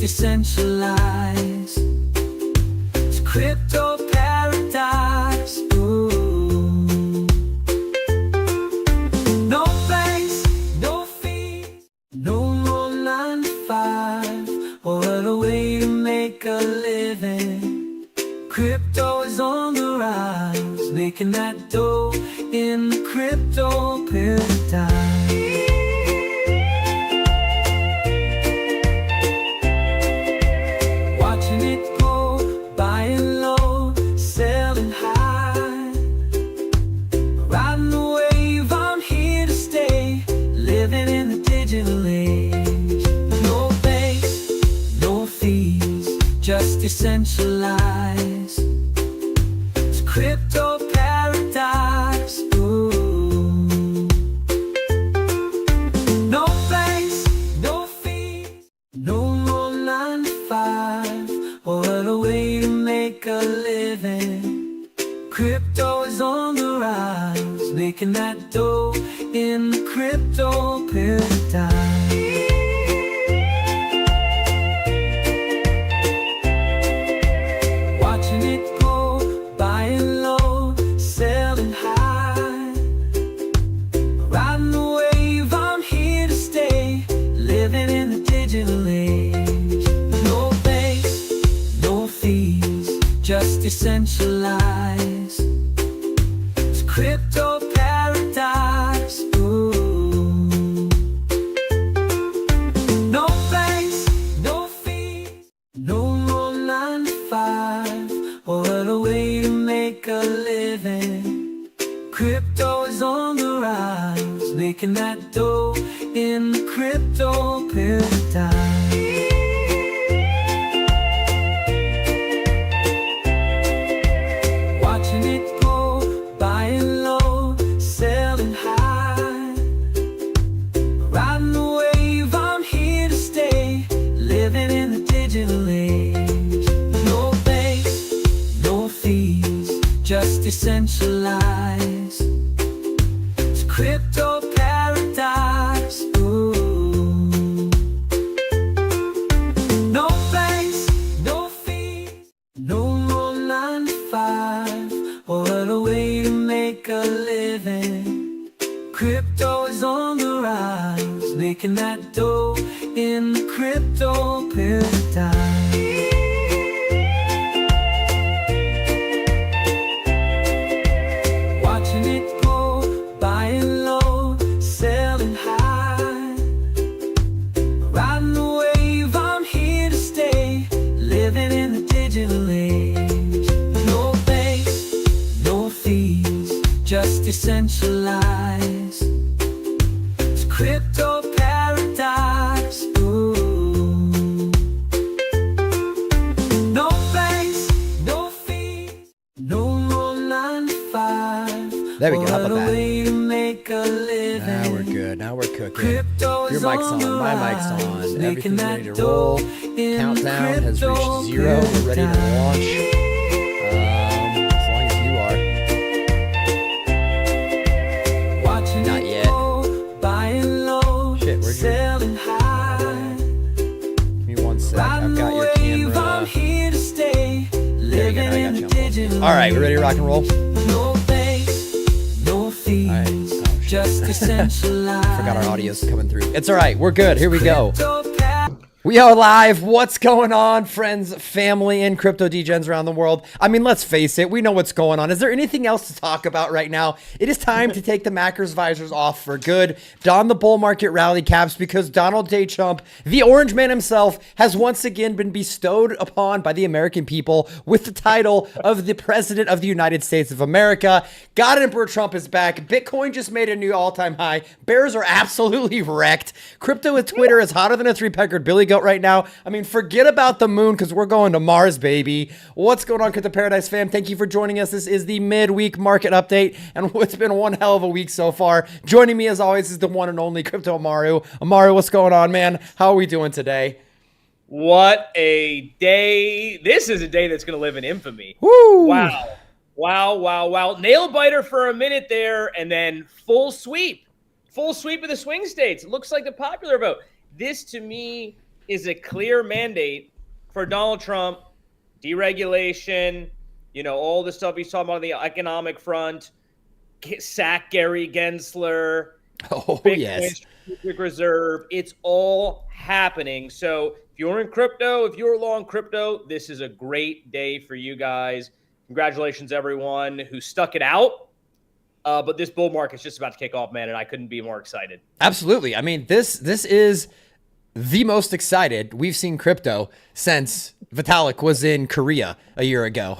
decentralized. It's crypto paradise. Ooh. No banks, no fees, no more 9 to 5. What a way to make a living. Crypto is on the rise, making that dough in the crypto paradise. Watching it go, buying low, selling high. Riding the wave, I'm here to stay, living in the digital age. No banks, no fees, just decentralized. It's crypto paradise. Ooh. No banks, no fees, no more 9 to 5. What a way to make a living. Crypto is on the rise, making that dough in the crypto paradise. Watching it go, buying low, selling high. Riding the wave, I'm here to stay, living in the digital age. No banks, no fees, just decentralized. It's crypto paradise. Ooh. No banks, no fees, no more 9 to 5. What a way to make a living. Crypto is on the rise, making that dough in the crypto paradise. Watching it go, buying low, selling high. Riding the wave, I'm here to stay, living in the digital age. No banks, no fees, just decentralized. It's crypto paradise. Ooh. No banks, no fees, no more 9 to 5. What a way to make a living. Crypto is on the rise, making that dough in the crypto paradise. Watching it go, buying low, selling high. Riding the wave, I'm here to stay, living in the digital age. No banks, no fees, just decentralized. It's crypto paradise. Ooh. No banks, no fees, no more 9 to 5. There we go. How about What a that? way to make a living. Now we're good. Now we're cooking. Crypto Your is mic's on on. the My mic's rise, on. making Everything's that ready to dough roll. in Countdown has crypto reached 0. We're ready to paradise. launch. As long as you are. Watching Not it yet. go, buying low, Shit, where'd you- selling high. Give me 1 sec. Riding I've the got your wave, I'm camera. here to stay, There you go. living Now I in got the you. digital All right, we ready to rock and roll? No banks, no fees, All right. Oh, shit. just decentralized. Forgot our audio's coming through. It's all right. We're good. Here we go. Crypto pa- We are live. What's going on, friends, family, and crypto degens around the world? I mean, let's face it. We know what's going on. Is there anything else to talk about right now? It is time to take the Mackers visors off for good. Don the bull market rally caps because Donald J. Trump, the orange man himself, has once again been bestowed upon by the American people with the title of the President of the United States of America. God Emperor Trump is back. Bitcoin just made a new all-time high. Bears are absolutely wrecked. Crypto with Twitter is hotter than a three-peckered billy goat right now. I mean, forget about the moon because we're going to Mars, baby. What's going on, Crypto Paradise fam? Thank you for joining us. This is the midweek market update, and it's been one hell of a week so far. Joining me, as always, is the one and only Crypto Amaru. Amaru, what's going on, man? How are we doing today? What a day. This is a day that's going to live in infamy. Woo! Wow. Wow, wow, wow. Nail biter for a minute there, and then full sweep. Full sweep of the swing states. It looks like the popular vote. This, to me, is a clear mandate for Donald Trump, deregulation, all the stuff he's talking about on the economic front, sack Gary Gensler, Oh, Bitcoin yes. strategic reserve. It's all happening. So if you're in crypto, if you're long crypto, this is a great day for you guys. Congratulations, everyone who stuck it out. But this bull market's just about to kick off, man, and I couldn't be more excited. Absolutely. I mean, this is the most excited we've seen crypto since Vitalik was in Korea a year ago.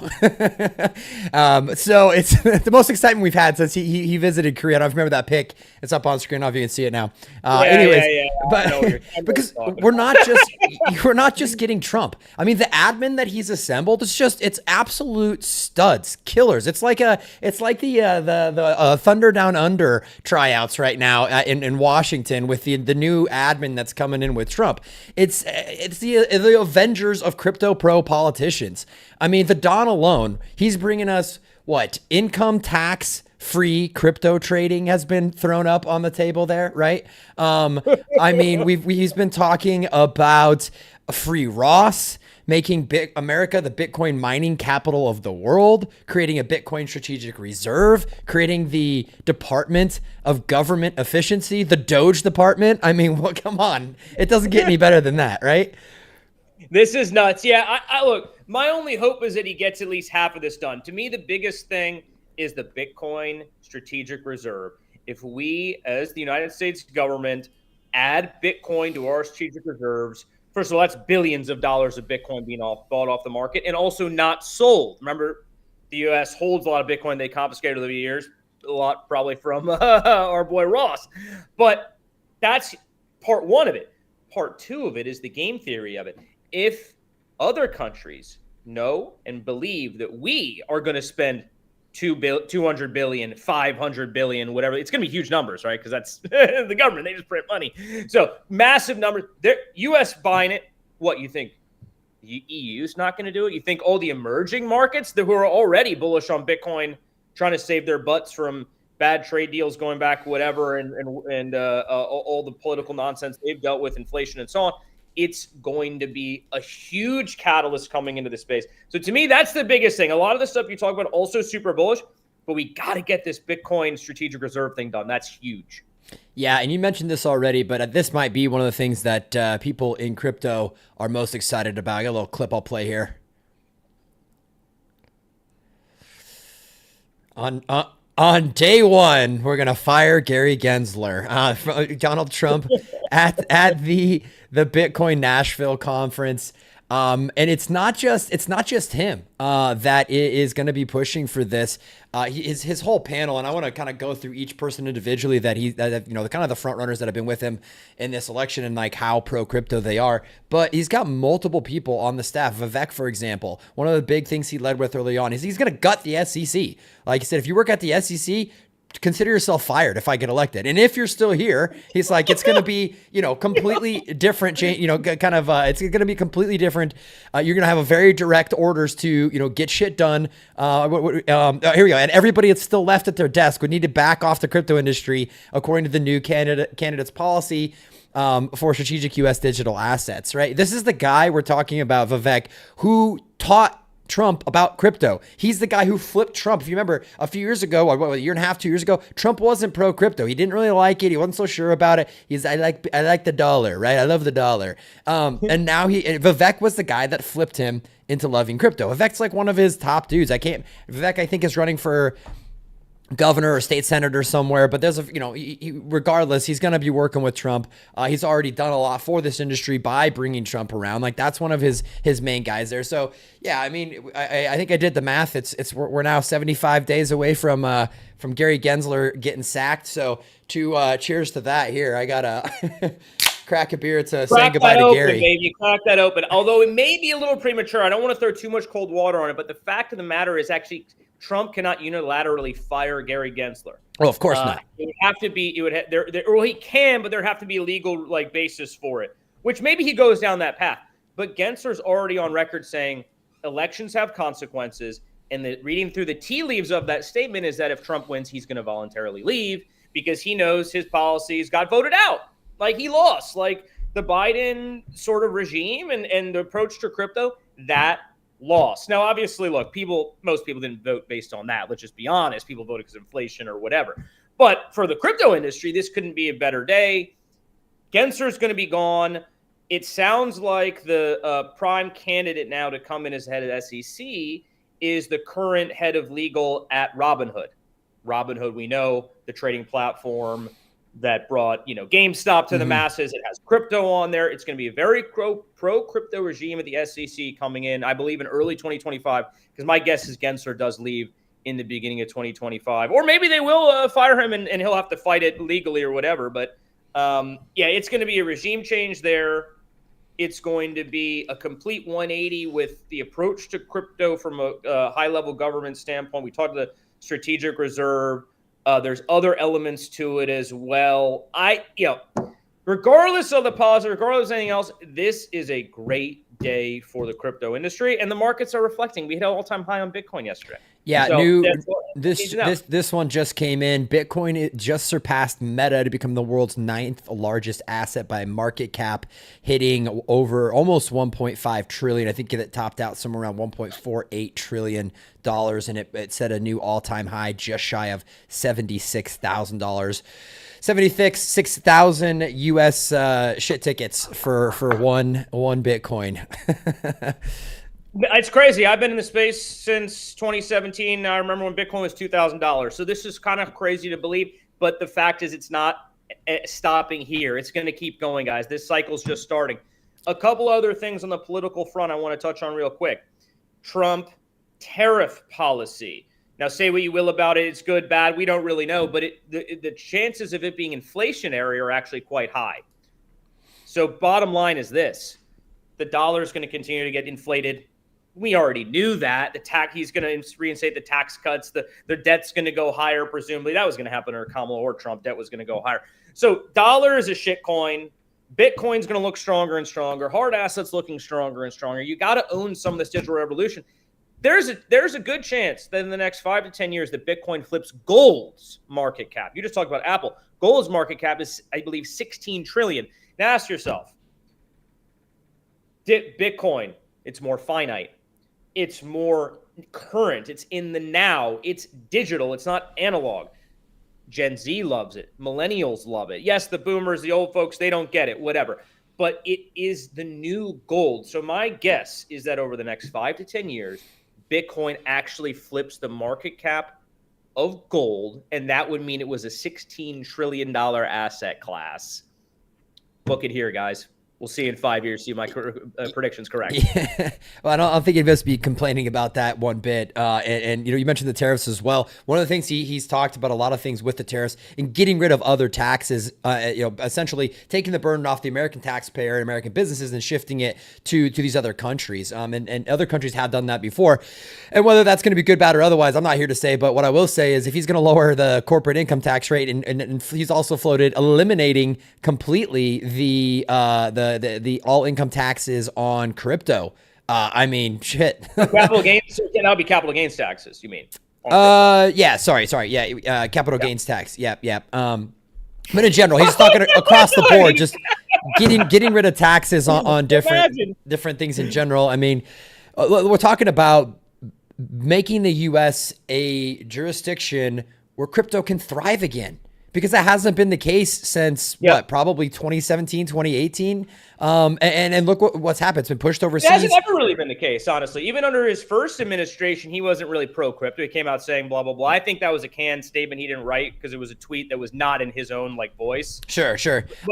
So it's the most excitement we've had since he visited Korea. I don't remember that pic. It's up on screen. I don't know if you can see it now. But because we're not just getting Trump. I mean, the admin that he's assembled, it's absolute studs, killers. It's like the Thunder Down Under tryouts right now in Washington with the new admin that's coming in with Trump. It's the Avengers of crypto pro politicians. I mean, the Don alone, he's bringing us what? Income tax free crypto trading has been thrown up on the table there, right? I mean, he's been talking about free Ross, making America the Bitcoin mining capital of the world, creating a Bitcoin strategic reserve, creating the Department of Government Efficiency, the Doge Department. I mean, well, come on. It doesn't get any better than that, right? This is nuts. Yeah, I look, my only hope is that he gets at least half of this done. To me, the biggest thing is the Bitcoin strategic reserve. If we, as the United States government, add Bitcoin to our strategic reserves, first of all, that's billions of dollars of Bitcoin being bought off the market and also not sold. Remember, the U.S. holds a lot of Bitcoin they confiscated over the years, a lot probably from our boy Ross. But that's part one of it. Part two of it is the game theory of it. If other countries know and believe that we are going to spend 200 billion, 500 billion, whatever, it's going to be huge numbers, right? Because that's the government. They just print money. So massive numbers. U.S. buying it. What you think? The EU's not going to do it? You think all the emerging markets who are already bullish on Bitcoin, trying to save their butts from bad trade deals going back, whatever, and all the political nonsense they've dealt with, inflation and so on, it's going to be a huge catalyst coming into the space. So to me, that's the biggest thing. A lot of the stuff you talk about also super bullish, but we got to get this Bitcoin strategic reserve thing done. That's huge. Yeah, and you mentioned this already, but this might be one of the things that people in crypto are most excited about. I got a little clip I'll play here. On day one, we're gonna fire Gary Gensler. Donald Trump at the Bitcoin Nashville conference, and it's not just him that is going to be pushing for this. His whole panel, and I want to kind of go through each person individually that the kind of the front runners that have been with him in this election and like how pro crypto they are. But he's got multiple people on the staff. Vivek, for example, one of the big things he led with early on is he's going to gut the SEC. Like he said, if you work at the SEC, consider yourself fired if I get elected. And if you're still here, he's like, it's going to be, completely different change, it's going to be completely different. You're going to have a very direct orders to, get shit done. Here we go. And everybody that's still left at their desk would need to back off the crypto industry according to the new candidate's policy for strategic U.S. digital assets, right? This is the guy we're talking about, Vivek, who taught Trump about crypto. He's the guy who flipped Trump. If you remember a few years ago, or a year and a half, 2 years ago, Trump wasn't pro crypto. He didn't really like it. He wasn't so sure about it. I like the dollar, right? I love the dollar. And now Vivek was the guy that flipped him into loving crypto. Vivek's like one of his top dudes. Vivek, I think, is running for governor or state senator somewhere, but there's regardless, he's going to be working with Trump. He's already done a lot for this industry by bringing Trump around. Like that's one of his main guys there. So yeah, I mean, I think I did the math. We're now 75 days away from Gary Gensler getting sacked. So cheers to that here. I gotta crack a beer to saying goodbye to Gary. Baby. Crack that open. Although it may be a little premature. I don't want to throw too much cold water on it, but the fact of the matter is actually Trump cannot unilaterally fire Gary Gensler. Oh, of course not. It would have to be. It would well, he can, but there have to be a legal basis for it. Which maybe he goes down that path. But Gensler's already on record saying elections have consequences, and reading through the tea leaves of that statement is that if Trump wins, he's going to voluntarily leave because he knows his policies got voted out. Like he lost. Like the Biden sort of regime and the approach to crypto, that lost. Now, obviously, look, most people didn't vote based on that. Let's just be honest. People voted because of inflation or whatever. But for the crypto industry, this couldn't be a better day. Gensler's going to be gone. It sounds like the prime candidate now to come in as head of SEC is the current head of legal at Robinhood. Robinhood, we know, the trading platform that brought, GameStop to the masses. It has crypto on there. It's going to be a very pro crypto regime at the SEC coming in, I believe, in early 2025, because my guess is Gensler does leave in the beginning of 2025. Or maybe they will fire him and he'll have to fight it legally or whatever. But it's going to be a regime change there. It's going to be a complete 180 with the approach to crypto from a high-level government standpoint. We talked the strategic reserve. There's other elements to it as well. Regardless of the positive, regardless of anything else, this is a great day for the crypto industry, and the markets are reflecting. We hit an all-time high on Bitcoin yesterday. Yeah, this one just came in. Bitcoin just surpassed Meta to become the world's 9th largest asset by market cap, hitting over almost 1.5 trillion. I think it topped out somewhere around 1.48 trillion dollars, and it set a new all-time high just shy of $76,000. 76,000 US shit tickets for one Bitcoin. It's crazy. I've been in the space since 2017. I remember when Bitcoin was $2,000. So this is kind of crazy to believe, but the fact is it's not stopping here. It's going to keep going, guys. This cycle's just starting. A couple other things on the political front I want to touch on real quick. Trump tariff policy. Now, say what you will about it. It's good, bad. We don't really know, but the chances of it being inflationary are actually quite high. So bottom line is this. The dollar is going to continue to get inflated. We already knew that. He's going to reinstate the tax cuts. The debt's going to go higher, presumably. That was going to happen under Kamala or Trump. Debt was going to go higher. So dollar is a shit coin. Bitcoin's going to look stronger and stronger. Hard assets looking stronger and stronger. You got to own some of this digital revolution. There's a good chance that in the next 5 to 10 years that Bitcoin flips gold's market cap. You just talked about Apple. Gold's market cap is, I believe, 16 trillion. Now ask yourself, Bitcoin, it's more finite. It's more current. It's in the now. It's digital. It's not analog. Gen Z loves it. Millennials love it. Yes, the boomers, the old folks, they don't get it, whatever. But it is the new gold. So my guess is that over the next 5 to 10 years, Bitcoin actually flips the market cap of gold, and that would mean it was a $16 trillion asset class. Book it here, guys. We'll see in 5 years, see my predictions correct. Yeah. Well, I don't think you'd be complaining about that one bit. And you mentioned the tariffs as well. One of the things he's talked about a lot of things with the tariffs and getting rid of other taxes, essentially taking the burden off the American taxpayer and American businesses and shifting it to these other countries. And other countries have done that before. And whether that's going to be good, bad, or otherwise, I'm not here to say. But what I will say is if he's going to lower the corporate income tax rate and he's also floated eliminating completely the all income taxes on crypto. I mean, shit. Capital gains. That'll be capital gains taxes. You mean? Yeah. Sorry. Yeah. Capital gains tax. Yep. But in general, he's talking across the board, just getting rid of taxes on different things in general. I mean, we're talking about making the U.S. a jurisdiction where crypto can thrive again. Because that hasn't been the case since probably 2017, 2018. And look what's happened. It's been pushed overseas. It hasn't ever really been the case, honestly. Even under his first administration, he wasn't really pro-crypto. He came out saying blah, blah, blah. I think that was a canned statement he didn't write because it was a tweet that was not in his own voice. Sure.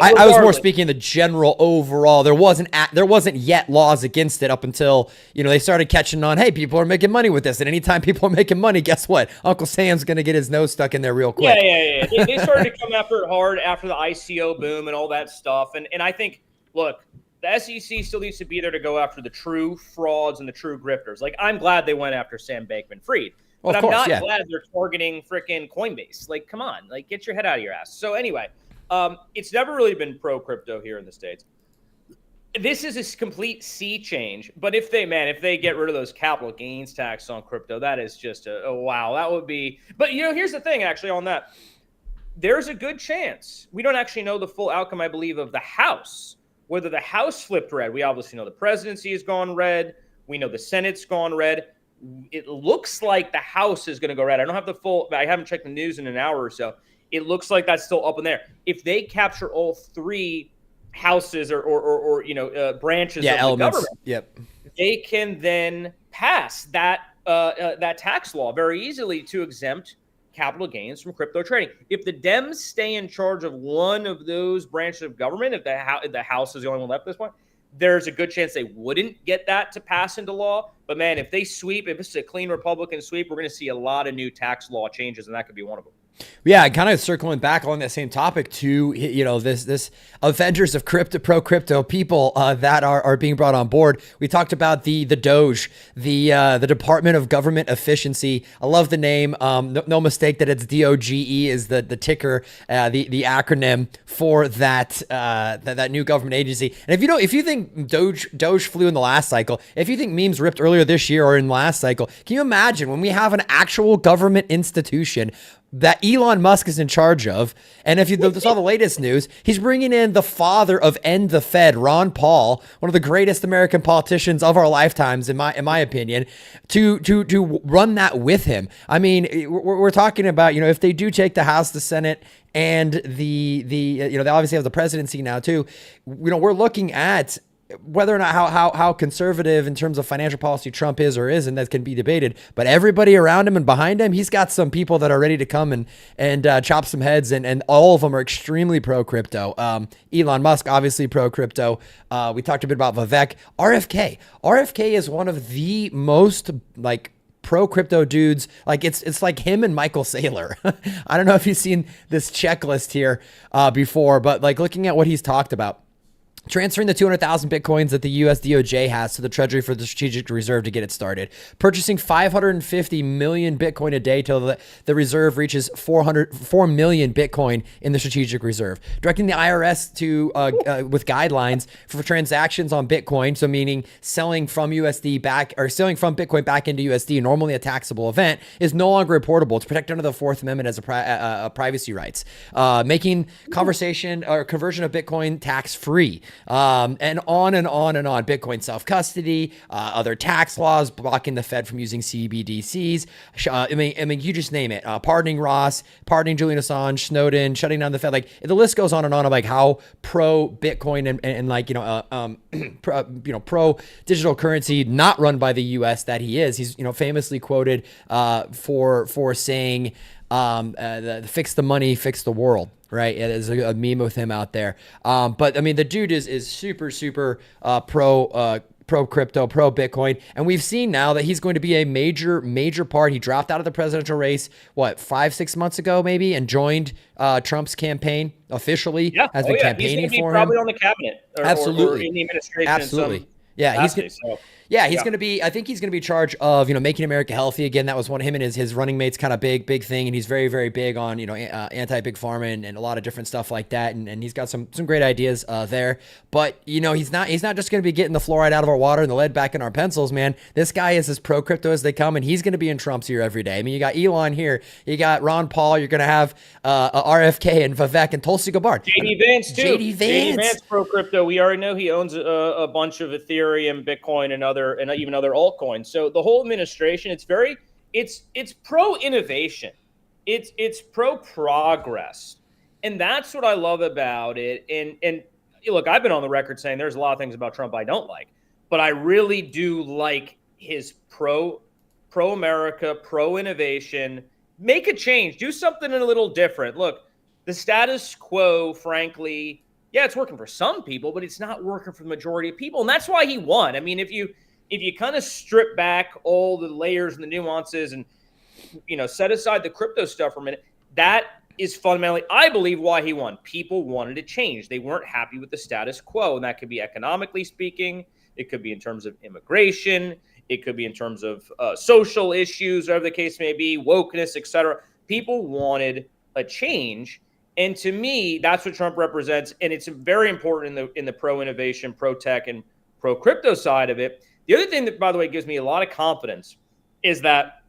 I was more speaking the general overall. There wasn't yet laws against it up until, they started catching on, hey, people are making money with this. And anytime people are making money, guess what? Uncle Sam's going to get his nose stuck in there real quick. Yeah. They started to come after it hard after the ICO boom and all that stuff. And I think, look, the SEC still needs to be there to go after the true frauds and the true grifters. I'm glad they went after Sam Bankman-Fried. But I'm not glad they're targeting freaking Coinbase. Like, come on, like, get your head out of your ass. So anyway, it's never really been pro-crypto here in the States. This is a complete sea change. But if they get rid of those capital gains tax on crypto, that is just a wow. That would be. But, here's the thing, actually, on that. There's a good chance. We don't actually know the full outcome, I believe, of the House whether the House flipped red. We obviously know the presidency has gone red. We know the Senate's gone red. It looks like the House is going to go red. I don't have the full, I haven't checked the news in an hour or so. It looks like that's still up in there. If they capture all three houses or branches of elements. the government, Yep. they can then pass that tax law very easily to exempt capital gains from crypto trading. If the Dems stay in charge of one of those branches of government, if the House is the only one left at this point, there's a good chance they wouldn't get that to pass into law. But man, if they sweep, if it's a clean Republican sweep, we're going to see a lot of new tax law changes, and that could be one of them. Yeah, kind of circling back on that same topic to, this Avengers of pro crypto people that are being brought on board. We talked about the Doge, the Department of Government Efficiency. I love the name. No mistake that it's DOGE is the ticker, the acronym for that new government agency. And if you think Doge flew in the last cycle, if you think memes ripped earlier this year or in the last cycle, can you imagine when we have an actual government institution that Elon Musk is in charge of? And if you saw the latest news, he's bringing in the father of End the Fed, Ron Paul, one of the greatest American politicians of our lifetimes, in my opinion, to run that with him. I mean, we're talking about, if they do take the House, the Senate, and they obviously have the presidency now too. We're looking at whether or not how conservative in terms of financial policy Trump is or isn't, that can be debated. But everybody around him and behind him, he's got some people that are ready to come and chop some heads, and all of them are extremely pro crypto. Elon Musk, obviously pro crypto. We talked a bit about Vivek. RFK is one of the most pro crypto dudes. It's like him and Michael Saylor. I don't know if you've seen this checklist here before, but looking at what he's talked about. Transferring the 200,000 Bitcoins that the US DOJ has to the Treasury for the Strategic Reserve to get it started. Purchasing 550 million Bitcoin a day till the reserve reaches 4 million Bitcoin in the Strategic Reserve. Directing the IRS to with guidelines for transactions on Bitcoin, so meaning selling from USD back or selling from Bitcoin back into USD, normally a taxable event, is no longer reportable. It's protected under the Fourth Amendment as a privacy rights. Making conversion of Bitcoin tax-free. And on and on and on. Bitcoin self-custody, other tax laws blocking the Fed from using CBDCs. I mean, you just name it. Pardoning Ross, pardoning Julian Assange, Snowden, shutting down the Fed. The list goes on and on of how pro Bitcoin and pro digital currency not run by the U.S. that he is. He's famously quoted for saying, fix the money, fix the world. Right, there's a meme with him out there. But I mean, the dude is super pro crypto, pro Bitcoin, and we've seen now that he's going to be a major part. He dropped out of the presidential race 5-6 months ago maybe, and joined Trump's campaign officially. Yeah, has been campaigning for him. Probably on the cabinet, absolutely, or in the administration. Absolutely, yeah, he's going to be, I think he's going to be in charge of, making America healthy again. That was him and his running mates kind of big thing. And he's very, very big on, anti-big pharma and a lot of different stuff like that. And he's got some great ideas there, but he's not just going to be getting the fluoride out of our water and the lead back in our pencils, man. This guy is as pro crypto as they come, and he's going to be in Trump's ear every day. I mean, you got Elon here, you got Ron Paul, you're going to have RFK and Vivek and Tulsi Gabbard. JD Vance too. JD Vance pro crypto. We already know he owns a bunch of Ethereum, Bitcoin, and even other altcoins. So the whole administration, it's pro innovation. It's pro progress. And that's what I love about it. And look, I've been on the record saying there's a lot of things about Trump I don't like, but I really do like his pro America, pro innovation. Make a change, do something a little different. Look, the status quo, frankly, yeah, it's working for some people, but it's not working for the majority of people. And that's why he won. I mean, if you kind of strip back all the layers and the nuances and, set aside the crypto stuff for a minute, that is fundamentally, I believe, why he won. People wanted to change. They weren't happy with the status quo. And that could be economically speaking. It could be in terms of immigration. It could be in terms of social issues, whatever the case may be, wokeness, etc. People wanted a change. And to me, that's what Trump represents. And it's very important in the pro-innovation, pro-tech, and pro-crypto side of it. The other thing that, by the way, gives me a lot of confidence is that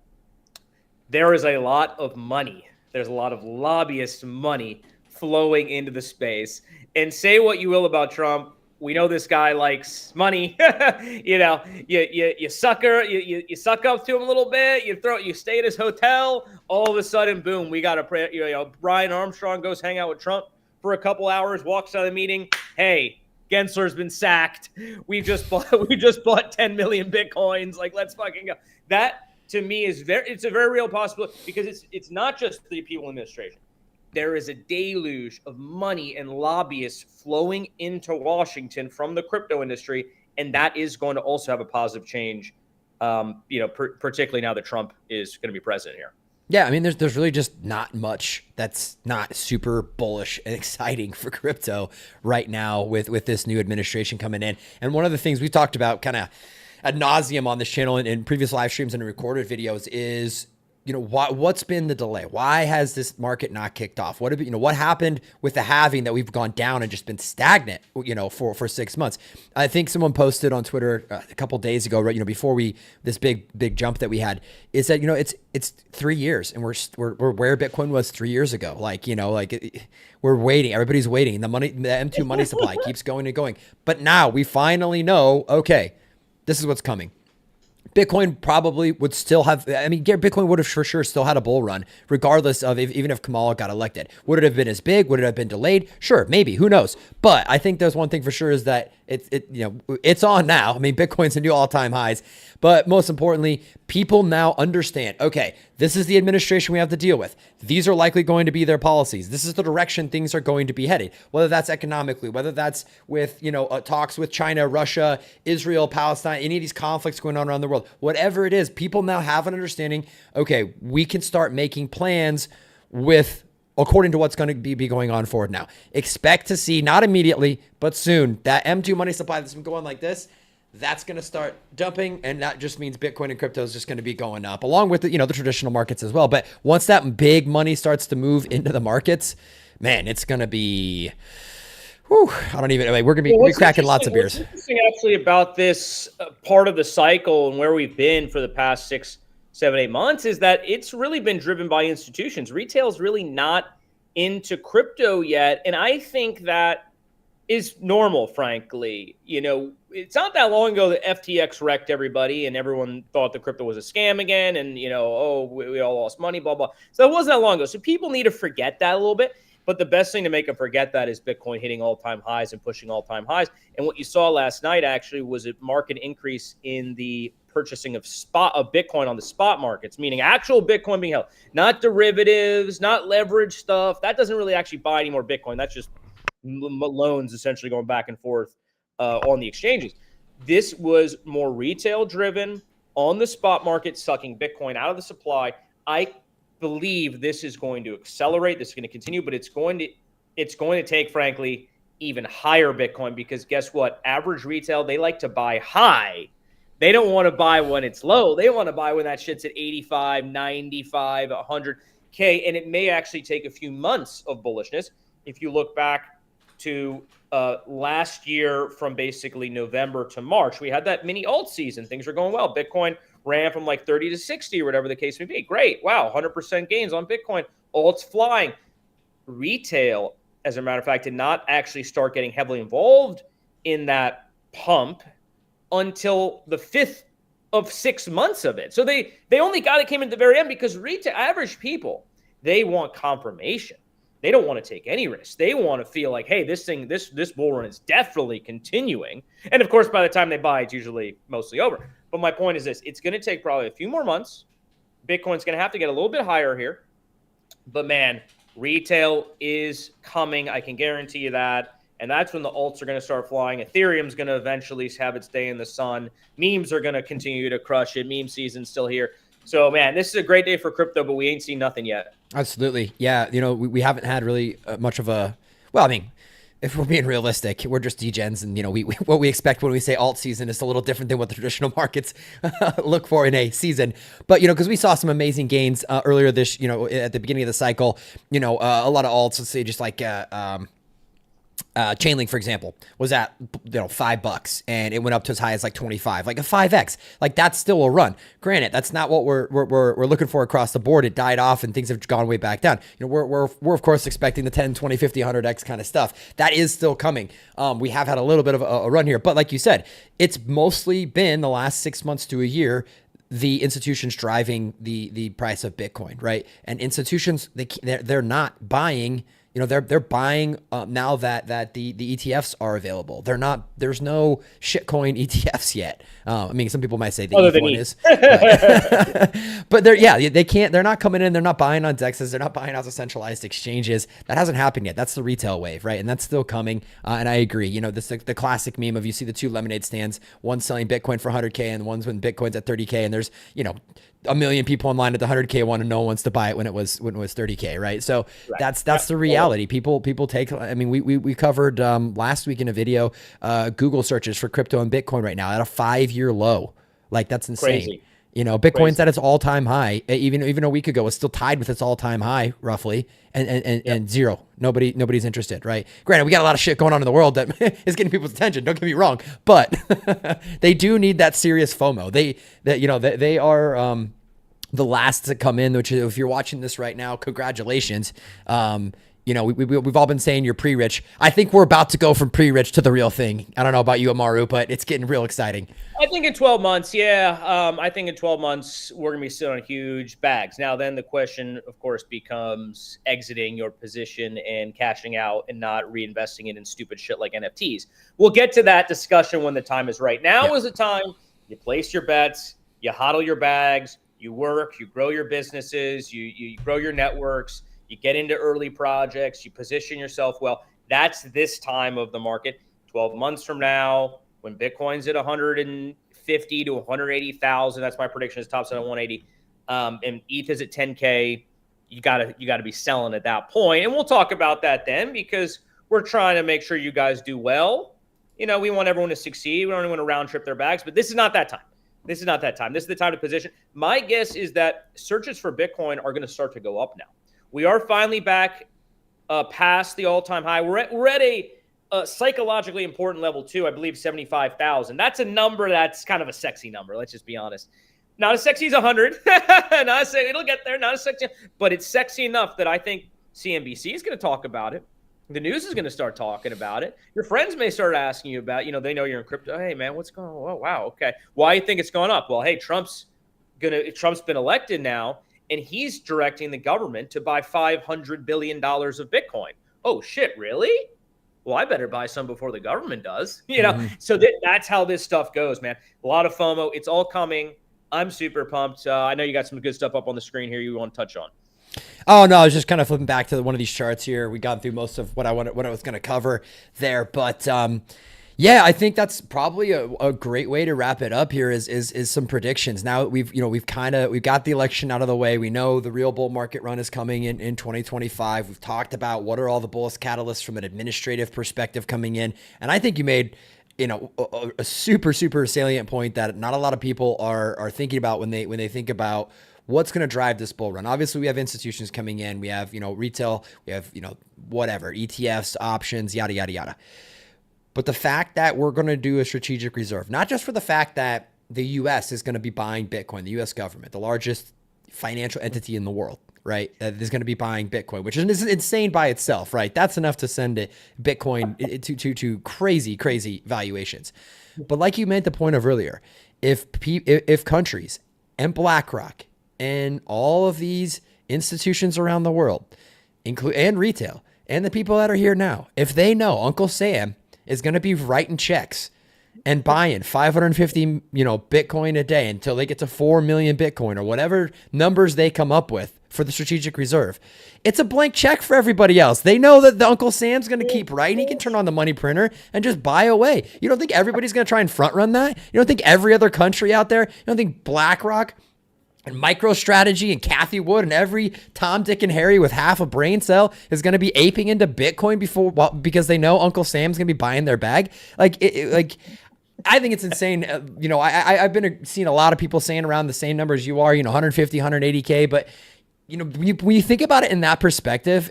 there is a lot of money. There's a lot of lobbyist money flowing into the space. And say what you will about Trump, we know this guy likes money. You sucker, you suck up to him a little bit. You stay at his hotel. All of a sudden, boom, we got Brian Armstrong goes hang out with Trump for a couple hours, walks out of the meeting. Hey, Gensler's been sacked. We just bought 10 million Bitcoins. Like, let's fucking go. That to me it's a very real possibility, because it's not just the people in the administration. There is a deluge of money and lobbyists flowing into Washington from the crypto industry, and that is going to also have a positive change. Particularly now that Trump is going to be president here. Yeah, I mean, there's really just not much that's not super bullish and exciting for crypto right now with this new administration coming in. And one of the things we talked about kind of ad nauseum on this channel in previous live streams and recorded videos is, what's been the delay? Why has this market not kicked off? What happened with the halving that we've gone down and just been stagnant, for 6 months? I think someone posted on Twitter a couple days ago, right, before this big jump that we had, is that, it's 3 years and we're where Bitcoin was 3 years ago. We're waiting. Everybody's waiting. The M2 money supply keeps going and going. But now we finally know, okay, this is what's coming. Bitcoin probably would still have, Bitcoin would have for sure still had a bull run, regardless of even if Kamala got elected. Would it have been as big? Would it have been delayed? Sure, maybe, who knows? But I think there's one thing for sure is that it's on now. Bitcoin's a new all-time highs, but most importantly, people now understand, okay, this is the administration we have to deal with. These are likely going to be their policies. This is the direction things are going to be headed, whether that's economically, whether that's with, talks with China, Russia, Israel, Palestine, any of these conflicts going on around the world, whatever it is, people now have an understanding, okay, we can start making plans according to what's going to be going on forward now. Expect to see, not immediately, but soon, that M2 money supply that's been going like this, that's going to start dumping, and that just means Bitcoin and crypto is just going to be going up, along with the traditional markets as well. But once that big money starts to move into the markets, man, it's going to be, I don't even, we're going to be cracking lots of beers. What's interesting actually about this part of the cycle and where we've been for the past 6, 7, 8 months is that it's really been driven by institutions. Retail's really not into crypto yet. And I think that is normal, frankly. It's not that long ago that FTX wrecked everybody and everyone thought the crypto was a scam again. And, we all lost money, blah, blah. So it wasn't that long ago. So people need to forget that a little bit. But the best thing to make them forget that is Bitcoin hitting all-time highs and pushing all-time highs. And what you saw last night actually was a market increase in the purchasing of Bitcoin on the spot markets, meaning actual Bitcoin being held, not derivatives, not leverage stuff. That doesn't really actually buy any more Bitcoin. That's just loans essentially going back and forth on the exchanges. This was more retail driven on the spot market, sucking Bitcoin out of the supply. I believe this is going to accelerate. This is going to continue, but it's going to take, frankly, even higher Bitcoin, because guess what? Average retail, they like to buy high. They don't want to buy when it's low. They want to buy when that shit's at 85, 95, 100K. And it may actually take a few months of bullishness. If you look back to last year from basically November to March, we had that mini alt season. Things were going well. Bitcoin ran from like 30 to 60 or whatever the case may be. Great. Wow. 100% gains on Bitcoin. Alts flying. Retail, as a matter of fact, did not actually start getting heavily involved in that pump until the 5th of 6 months of it. So they only came at the very end, because retail average people, they want confirmation. They don't want to take any risks. They want to feel like, hey, this bull run is definitely continuing. And of course, by the time they buy, it's usually mostly over. But my point is this: it's going to take probably a few more months. Bitcoin's going to have to get a little bit higher here. But man, retail is coming. I can guarantee you that. And that's when the alts are going to start flying. Ethereum's going to eventually have its day in the sun. Memes are going to continue to crush it. Meme season's still here. So, man, this is a great day for crypto, but we ain't seen nothing yet. Absolutely. Yeah, we haven't had really much of a – well, if we're being realistic, we're just degens, and what we expect when we say alt season is a little different than what the traditional markets look for in a season. But because we saw some amazing gains earlier this, at the beginning of the cycle, a lot of alts, let's say just like Chainlink, for example, was at $5 and it went up to as high as like 25, like a 5x. Like that's still a run. Granted, that's not what we're looking for across the board. It died off and things have gone way back down. We're of course expecting the 10, 20, 50, 100x kind of stuff. That is still coming. We have had a little bit of a run here, but like you said, it's mostly been the last 6 months to a year the institutions driving the price of Bitcoin, right? And institutions, they're not buying. They're buying now that the ETFs are available. There's no shitcoin ETFs yet. I mean, some people might say the ETH one is, but they're not coming in. They're not buying on DEXs. They're not buying out the centralized exchanges. That hasn't happened yet. That's the retail wave, right? And that's still coming. And I agree. This the classic meme of you see the two lemonade stands, one selling Bitcoin for 100K and one's when Bitcoin's at 30K, and there's a million people online at the 100K one and no one wants to buy it when it was 30K, right? So that's the reality. People take, I mean, we covered last week in a video, Google searches for crypto and Bitcoin right now at a 5-year low. Like that's insane. Crazy. Bitcoin's at its all-time high. Even a week ago, it's still tied with its all-time high, roughly, and zero. Nobody's interested, right? Granted, we got a lot of shit going on in the world that is getting people's attention. Don't get me wrong, but they do need that serious FOMO. They are the last to come in. Which, if you're watching this right now, congratulations. We've all been saying you're pre-rich. I think we're about to go from pre-rich to the real thing. I don't know about you, Amaru, but it's getting real exciting. I think in 12 months, I think in 12 months, we're going to be sitting on huge bags. Now, then the question, of course, becomes exiting your position and cashing out and not reinvesting it in stupid shit like NFTs. We'll get to that discussion when the time is right. Now is the time you place your bets, you hodl your bags, you work, you grow your businesses, you grow your networks, you get into early projects, you position yourself well. That's this time of the market. 12 months from now, when Bitcoin's at 150 to 180,000, that's my prediction. Is tops at 180, and ETH is at 10K. You gotta be selling at that point, and we'll talk about that then because we're trying to make sure you guys do well. We want everyone to succeed. We don't want to round trip their bags, but this is not that time. This is not that time. This is the time to position. My guess is that searches for Bitcoin are going to start to go up now. We are finally back past the all-time high. We're at a psychologically important level too. I believe 75,000. That's a number that's kind of a sexy number. Let's just be honest. Not as sexy as 100. Not as sexy. It'll get there. Not as sexy, but it's sexy enough that I think CNBC is going to talk about it. The news is going to start talking about it. Your friends may start asking you about. They know you're in crypto. Hey man, what's going on? Oh wow, okay. Why do you think it's going up? Well, hey, Trump's been elected now. And he's directing the government to buy $500 billion of Bitcoin. Oh, shit, really? Well, I better buy some before the government does. So that's how this stuff goes, man. A lot of FOMO. It's all coming. I'm super pumped. I know you got some good stuff up on the screen here you want to touch on. Oh, no, I was just kind of flipping back to one of these charts here. We got through most of what I was going to cover there. But yeah, I think that's probably a great way to wrap it up here is some predictions. Now we've got the election out of the way. We know the real bull market run is coming in 2025. We've talked about what are all the bullish catalysts from an administrative perspective coming in. And I think you made, a super, super salient point that not a lot of people are thinking about when they think about what's going to drive this bull run. Obviously we have institutions coming in. We have, retail, we have, whatever, ETFs, options, yada, yada, yada. But the fact that we're going to do a strategic reserve, not just for the fact that the U.S. is going to be buying Bitcoin, the U.S. government, the largest financial entity in the world, right, that is going to be buying Bitcoin, which is insane by itself, right? That's enough to send Bitcoin to crazy valuations. But like you made the point of earlier, if countries and BlackRock and all of these institutions around the world, and retail, and the people that are here now, if they know Uncle Sam is going to be writing checks and buying 550, Bitcoin a day until they get to 4 million Bitcoin or whatever numbers they come up with for the strategic reserve. It's a blank check for everybody else. They know that the Uncle Sam's going to keep writing. He can turn on the money printer and just buy away. You don't think everybody's going to try and front run that? You don't think every other country out there, you don't think BlackRock and MicroStrategy and Cathie Wood and every Tom, Dick, and Harry with half a brain cell is going to be aping into Bitcoin because they know Uncle Sam's going to be buying their bag? I think it's insane. I've been seeing a lot of people saying around the same numbers you are, 150, 180K. But, when you think about it in that perspective,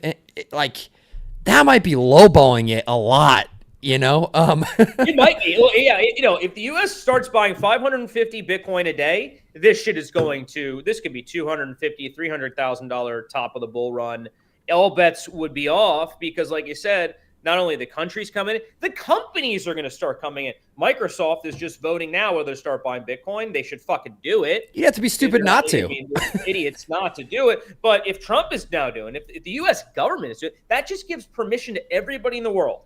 that might be lowballing it a lot. It might be. Well, yeah, if the U.S. starts buying 550 Bitcoin a day, this could be $250,000, $300,000 top of the bull run. All bets would be off because, like you said, not only the countries come in, the companies are going to start coming in. Microsoft is just voting now whether to start buying Bitcoin. They should fucking do it. You have to be stupid not to. Idiots not to do it. But if Trump is now doing it, if the U.S. government is doing it, that just gives permission to everybody in the world.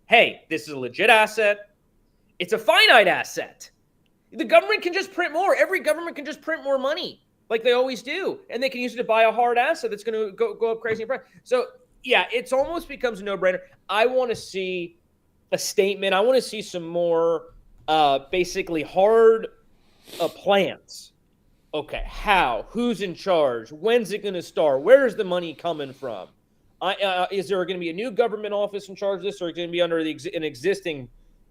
Hey, this is a legit asset. It's a finite asset. The government can just print more. Every government can just print more money like they always do. And they can use it to buy a hard asset that's going to go up crazy in price. So, yeah, it's almost becomes a no-brainer. I want to see a statement. I want to see some more basically hard plans. Okay, how? Who's in charge? When's it going to start? Where's the money coming from? Is there going to be a new government office in charge of this, or is it going to be under an existing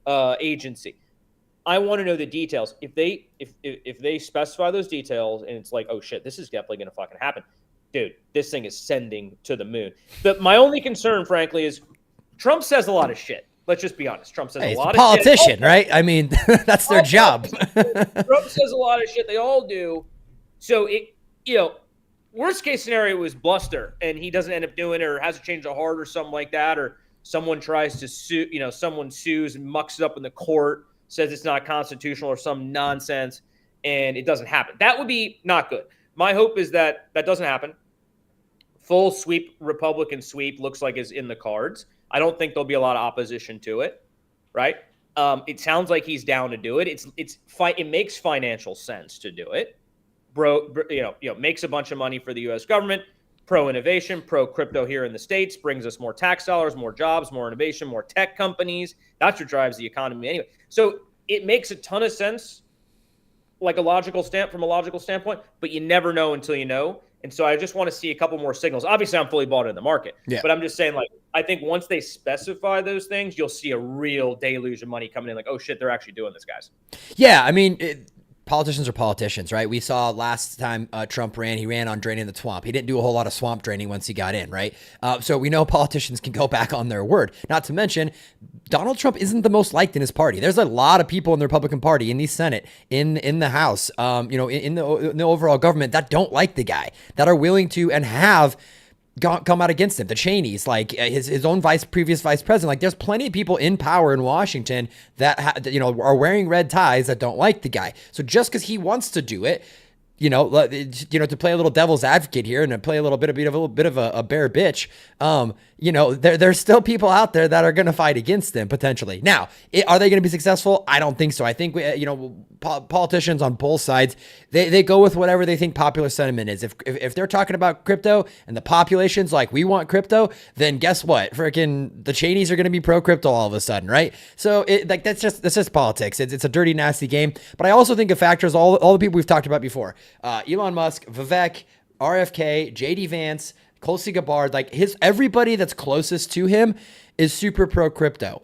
agency? I want to know the details. If they specify those details and it's like, oh shit, this is definitely going to fucking happen, dude, this thing is sending to the moon. My only concern, frankly, is Trump says a lot of shit. Let's just be honest. Trump says a lot of shit. Politician, right? I mean, that's their job. Trump says a lot of shit. They all do. So worst case scenario was bluster and he doesn't end up doing it or has to change a heart or something like that, or someone tries to sue, someone sues and mucks it up in the court, says it's not constitutional or some nonsense, and it doesn't happen. That would be not good. My hope is that doesn't happen. Full sweep, Republican sweep looks like is in the cards. I don't think there'll be a lot of opposition to it, right? It sounds like he's down to do it. It makes financial sense to do it. Makes a bunch of money for the U.S. government, pro-innovation, pro-crypto here in the States, brings us more tax dollars, more jobs, more innovation, more tech companies. That's what drives the economy anyway. So it makes a ton of sense, from a logical standpoint, but you never know until you know. And so I just want to see a couple more signals. Obviously, I'm fully bought in the market, but I'm just saying, I think once they specify those things, you'll see a real deluge of money coming in. Like, oh shit, they're actually doing this, guys. Yeah, I mean, politicians are politicians, right? We saw last time Trump ran, he ran on draining the swamp. He didn't do a whole lot of swamp draining once he got in, right? So we know politicians can go back on their word. Not to mention, Donald Trump isn't the most liked in his party. There's a lot of people in the Republican Party, in the Senate, in the House, in the overall government that don't like the guy, that are willing to and have come out against him. The Cheneys, his own previous vice president, there's plenty of people in power in Washington that are wearing red ties that don't like the guy. So just because he wants to do it, to play a little devil's advocate here and to play a little bit of a bear bitch, there's still people out there that are going to fight against him potentially. Now, are they going to be successful? I don't think so. I think politicians on both sides, they go with whatever they think popular sentiment is. If they're talking about crypto and the population's like, we want crypto, then guess what? Freaking the Cheneys are going to be pro crypto all of a sudden, right? So that's just politics. It's a dirty, nasty game. But I also think it factors all the people we've talked about before. Elon Musk, Vivek, RFK, JD Vance, Tulsi Gabbard, everybody that's closest to him is super pro crypto.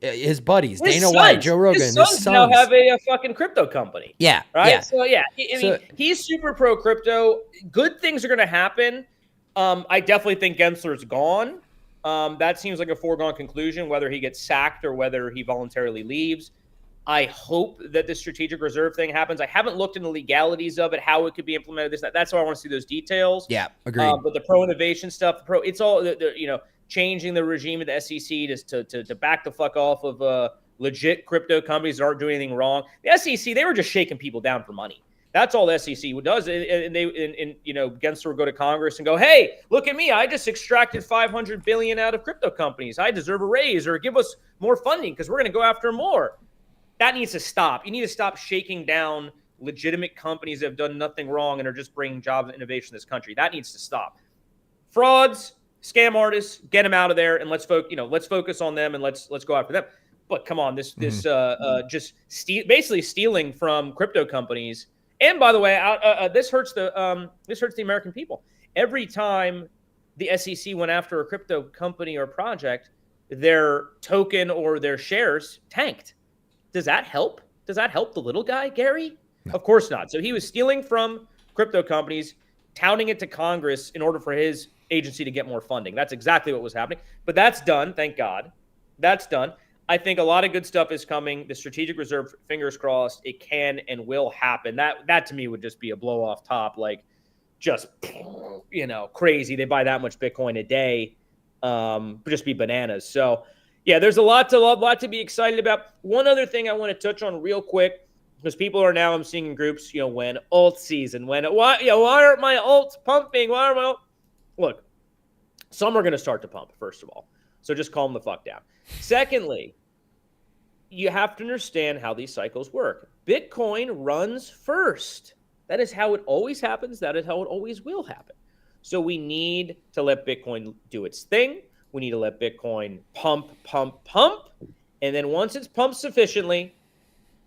His buddies, Dana White, Joe Rogan, his sons now have a fucking crypto company. Yeah. Right. Yeah. So yeah, I mean, he's super pro crypto. Good things are going to happen. I definitely think Gensler's gone. That seems like a foregone conclusion, whether he gets sacked or whether he voluntarily leaves. I hope that the strategic reserve thing happens. I haven't looked into the legalities of it, how it could be implemented. That's why I want to see those details. Yeah, agreed. But the pro-innovation stuff, it's all changing the regime of the SEC to back the fuck off of legit crypto companies that aren't doing anything wrong. The SEC, they were just shaking people down for money. That's all the SEC does. And Gensler would go to Congress and go, hey, look at me. I just extracted $500 billion out of crypto companies. I deserve a raise or give us more funding because we're going to go after more. That needs to stop. You need to stop shaking down legitimate companies that have done nothing wrong and are just bringing jobs and innovation to this country. That needs to stop. Frauds, scam artists, get them out of there, and let's focus on them and let's go after them. But come on, basically stealing from crypto companies. And by the way, this hurts the American people. Every time the SEC went after a crypto company or project, their token or their shares tanked. Does that help? Does that help the little guy, Gary? No. Of course not. So he was stealing from crypto companies, touting it to Congress in order for his agency to get more funding. That's exactly what was happening. But that's done, thank God. That's done. I think a lot of good stuff is coming. The strategic reserve, fingers crossed, it can and will happen. That to me would just be a blow off top, like just crazy. They buy that much Bitcoin a day, just be bananas. So yeah, there's a lot to be excited about. One other thing I want to touch on real quick, because people are now, I'm seeing in groups, when alt season, why aren't my alts pumping? Look, some are going to start to pump, first of all. So just calm the fuck down. Secondly, you have to understand how these cycles work. Bitcoin runs first. That is how it always happens. That is how it always will happen. So we need to let Bitcoin do its thing. We need to let Bitcoin pump. And then once it's pumped sufficiently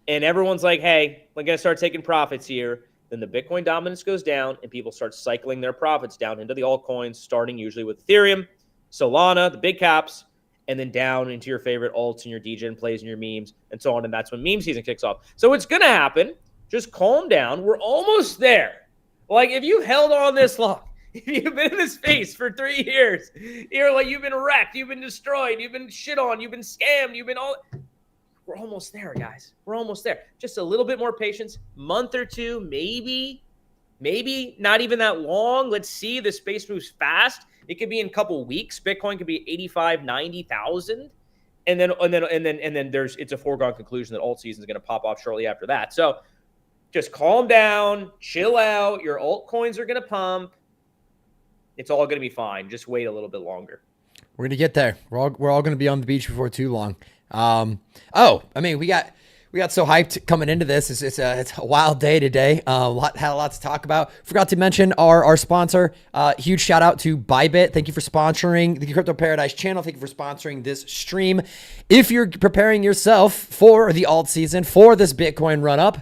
and everyone's like, hey, we're going to start taking profits here, then the Bitcoin dominance goes down and people start cycling their profits down into the altcoins, starting usually with Ethereum, Solana, the big caps, and then down into your favorite alts and your degen plays and your memes and so on. And that's when meme season kicks off. So it's going to happen. Just calm down. We're almost there. Like, if you've held on this long, if you've been in this space for 3 years, you've been wrecked, you've been destroyed, you've been shit on, you've been scammed, we're almost there, guys. We're almost there. Just a little bit more patience, month or two, maybe not even that long. Let's see. The space moves fast. It could be in a couple weeks. Bitcoin could be 85, 90,000. And then it's a foregone conclusion that alt season is going to pop off shortly after that. So just calm down, chill out. Your altcoins are going to pump. It's all going to be fine. Just wait a little bit longer. We're going to get there. We're all going to be on the beach before too long. We got so hyped coming into this. It's a wild day today. Had a lot to talk about. Forgot to mention our sponsor. Huge shout out to Bybit. Thank you for sponsoring the Crypto Paradise channel. Thank you for sponsoring this stream. If you're preparing yourself for the alt season, for this Bitcoin run up,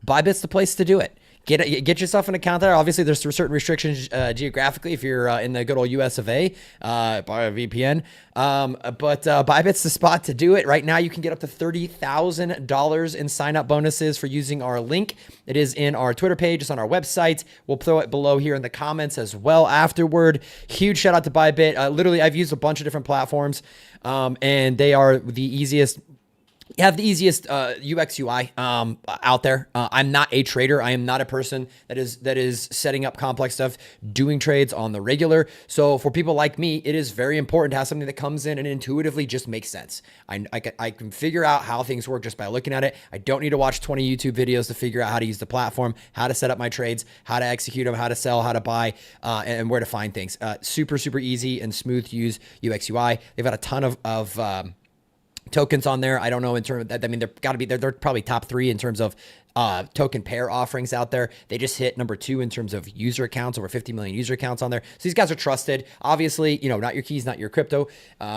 Bybit's the place to do it. Get yourself an account there. Obviously, there's certain restrictions geographically if you're in the good old US of A by a VPN. But Bybit's the spot to do it. Right now, you can get up to $30,000 in sign-up bonuses for using our link. It is in our Twitter page. It's on our website. We'll throw it below here in the comments as well afterward. Huge shout out to Bybit. Literally, I've used a bunch of different platforms, and they are the easiest. You have the easiest UX UI out there. I'm not a trader. I am not a person that is setting up complex stuff, doing trades on the regular. So for people like me, it is very important to have something that comes in and intuitively just makes sense. I can figure out how things work just by looking at it. I don't need to watch 20 YouTube videos to figure out how to use the platform, how to set up my trades, how to execute them, how to sell, how to buy, and where to find things. Super, super easy and smooth to use UX UI. They've got a ton of tokens on there. I don't know in terms of that. I mean, they're probably top 3 in terms of token pair offerings out there. They just hit number 2 in terms of user accounts, over 50 million user accounts on there. So these guys are trusted. Obviously, not your keys, not your crypto.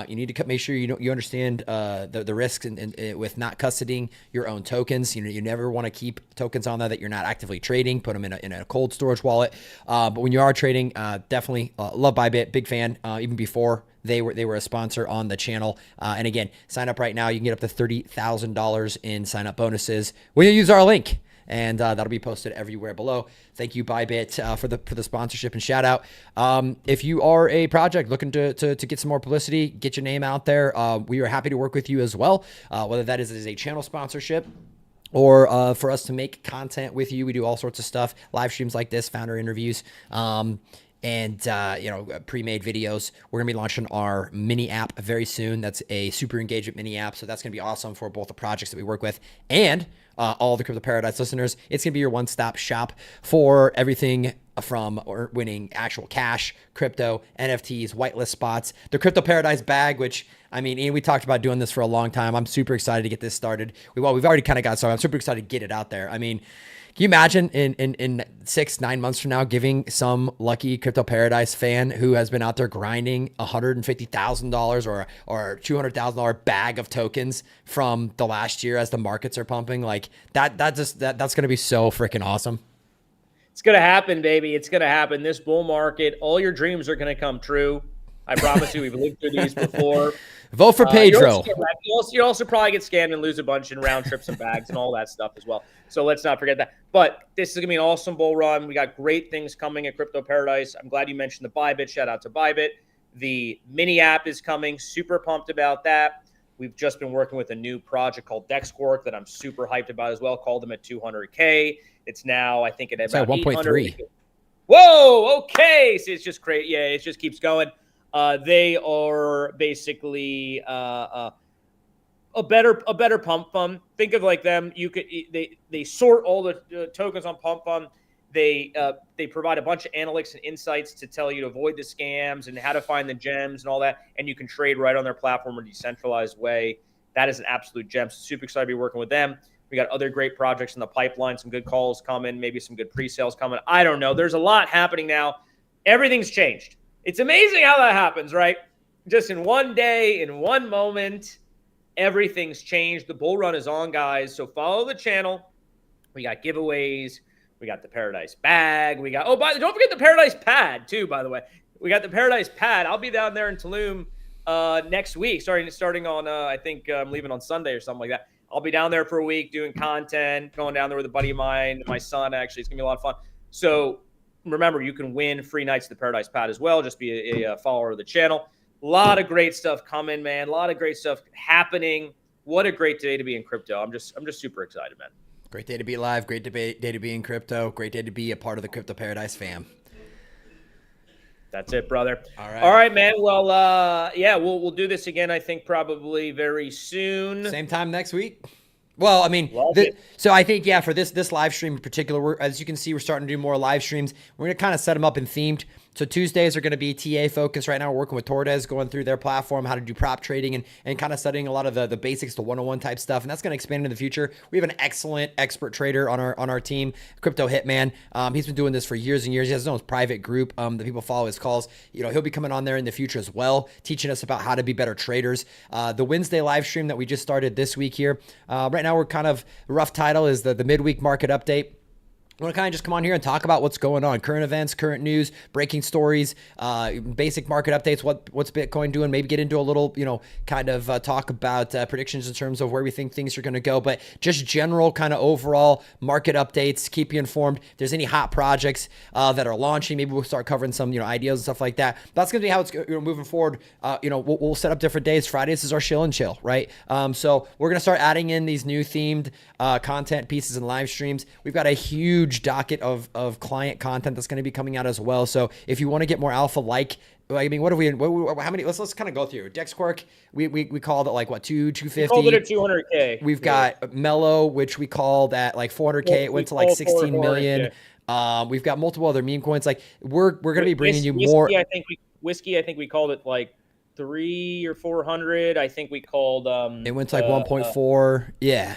You need to make sure you understand the risks and with not custodying your own tokens. You never want to keep tokens on there that you're not actively trading. Put them in a cold storage wallet. But when you are trading, definitely love Bybit. Big fan. Even before they were a sponsor on the channel. And again, sign up right now. You can get up to $30,000 in sign up bonuses when you use our link. And that'll be posted everywhere below. Thank you, Bybit, for the sponsorship and shout out. If you are a project looking to get some more publicity, get your name out there, we are happy to work with you as well, whether that is as a channel sponsorship or for us to make content with you. We do all sorts of stuff, live streams like this, founder interviews, and pre-made videos. We're gonna be launching our mini app very soon. That's a super engagement mini app, so that's gonna be awesome for both the projects that we work with and all the Crypto Paradise listeners. It's gonna be your one-stop shop for everything from winning actual cash, crypto, NFTs, whitelist spots, the Crypto Paradise bag, which, I mean, Ian, we talked about doing this for a long time. I'm super excited to get this started. We've already kind of got started. I'm super excited to get it out there. I mean, can you imagine in 6-9 months from now giving some lucky Crypto Paradise fan who has been out there grinding $150,000 or $200,000 bag of tokens from the last year as the markets are pumping? Like that's going to be so freaking awesome. It's going to happen, baby. It's going to happen. This bull market, all your dreams are going to come true. I promise you, we've lived through these before. Vote for Pedro. You'll also probably get scammed and lose a bunch in round trips and bags and all that stuff as well. So let's not forget that. But this is going to be an awesome bull run. We got great things coming at Crypto Paradise. I'm glad you mentioned the Bybit. Shout out to Bybit. The mini app is coming. Super pumped about that. We've just been working with a new project called DexQuark that I'm super hyped about as well. Called them at 200K. It's now, I think, at about 1.3. Whoa, okay. So it's just great. Yeah, it just keeps going. They are basically a better pump fund. Think of like them. They sort all the tokens on pump fund. They provide a bunch of analytics and insights to tell you to avoid the scams and how to find the gems and all that. And you can trade right on their platform in a decentralized way. That is an absolute gem. So super excited to be working with them. We got other great projects in the pipeline, some good calls coming, maybe some good pre-sales coming. I don't know. There's a lot happening now. Everything's changed. It's amazing how that happens, right? Just in one day, in one moment, everything's changed. The bull run is on, guys. So follow the channel. We got giveaways. We got the Paradise bag. We got, don't forget the Paradise pad too, by the way. We got the Paradise pad. I'll be down there in Tulum next week, starting on, I think I'm leaving on Sunday or something like that. I'll be down there for a week doing content, going down there with a buddy of mine, my son, actually. It's going to be a lot of fun. So remember, you can win free nights at the Paradise Pad as well. Just be a follower of the channel. A lot of great stuff coming, man. A lot of great stuff happening. What a great day to be in crypto. I'm just super excited, man. Great day to be live. Great day to be in crypto. Great day to be a part of the Crypto Paradise fam. That's it, brother. All right, man. Well, yeah, we'll do this again. I think probably very soon. Same time next week. Well, I mean, so I think, yeah, for this live stream in particular, as you can see, we're starting to do more live streams. We're going to kind of set them up in themed. So Tuesdays are going to be TA focused. Right now, we're working with Tordes, going through their platform, how to do prop trading and kind of studying a lot of the basics, the 101 type stuff. And that's going to expand in the future. We have an excellent expert trader on our team, Crypto Hitman. He's been doing this for years and years. He has his own private group that people follow his calls. You know, he'll be coming on there in the future as well, teaching us about how to be better traders. The Wednesday live stream that we just started this week here. Right now, we're kind of, rough title is the midweek market update. I want to kind of just come on here and talk about what's going on, current events, current news, breaking stories, basic market updates, what's Bitcoin doing, maybe get into a little, kind of talk about predictions in terms of where we think things are going to go, but just general kind of overall market updates, keep you informed. If there's any hot projects that are launching, maybe we'll start covering some, ideas and stuff like that. That's going to be how it's moving forward. We'll set up different days. Fridays is our chill and chill, right? So we're going to start adding in these new themed content pieces and live streams. We've got a huge docket of client content that's going to be coming out as well. So if you want to get more alpha, I mean, how many, let's kind of go through DexQuark. We called it like what, 250. We called it at 200K. We've got Mellow, which we called at like 400K. It went to like 16 million. We've got multiple other meme coins. Like we're going to be bringing you more. Whiskey, I think we called it like 300 or 400. I think we called, it went to like 1.4. Yeah.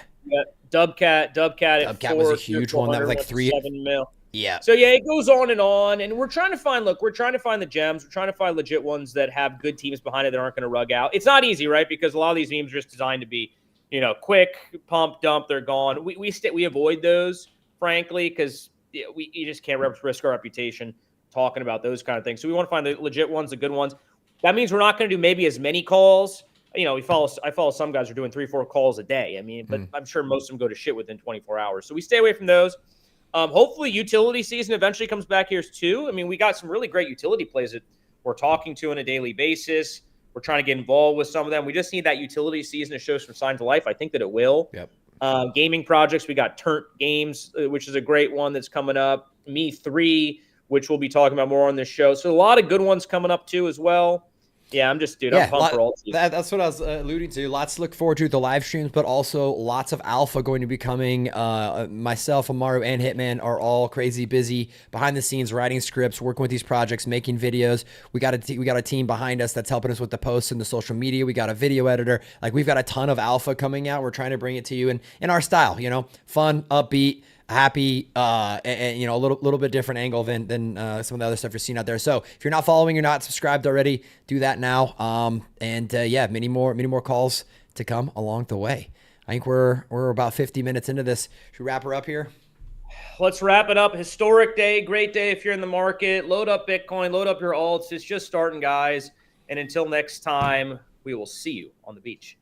Dubcat was a huge one. That was like 7 mil. Yeah. So yeah, it goes on, and we're trying to find the gems. We're trying to find legit ones that have good teams behind it that aren't going to rug out. It's not easy, right? Because a lot of these memes are just designed to be, quick, pump, dump, they're gone. We avoid those, frankly, because you just can't risk our reputation talking about those kind of things. So we want to find the legit ones, the good ones. That means we're not going to do maybe as many calls. I follow some guys who are doing 3-4 calls a day. I mean, but I'm sure most of them go to shit within 24 hours. So we stay away from those. Hopefully utility season eventually comes back here too. I mean, we got some really great utility plays that we're talking to on a daily basis. We're trying to get involved with some of them. We just need that utility season to show some signs of life. I think that it will. Yep. Gaming projects, we got Turnt Games, which is a great one that's coming up. Me 3, which we'll be talking about more on this show. So a lot of good ones coming up too as well. Yeah, I'm pumped for all season. That's what I was alluding to. Lots to look forward to the live streams, but also lots of alpha going to be coming. Myself, Amaru, and Hitman are all crazy busy behind the scenes, writing scripts, working with these projects, making videos. We got a team behind us that's helping us with the posts and the social media. We got a video editor. Like we've got a ton of alpha coming out. We're trying to bring it to you in our style. Fun, upbeat, happy, and a little bit different angle than some of the other stuff you're seeing out there. So if you're not following, you're not subscribed already, do that now. Many more calls to come along the way. I think we're about 50 minutes into this. Should we wrap her up here? Let's wrap it up. Historic day, great day if you're in the market. Load up Bitcoin, load up your alts. It's just starting, guys. And until next time, we will see you on the beach.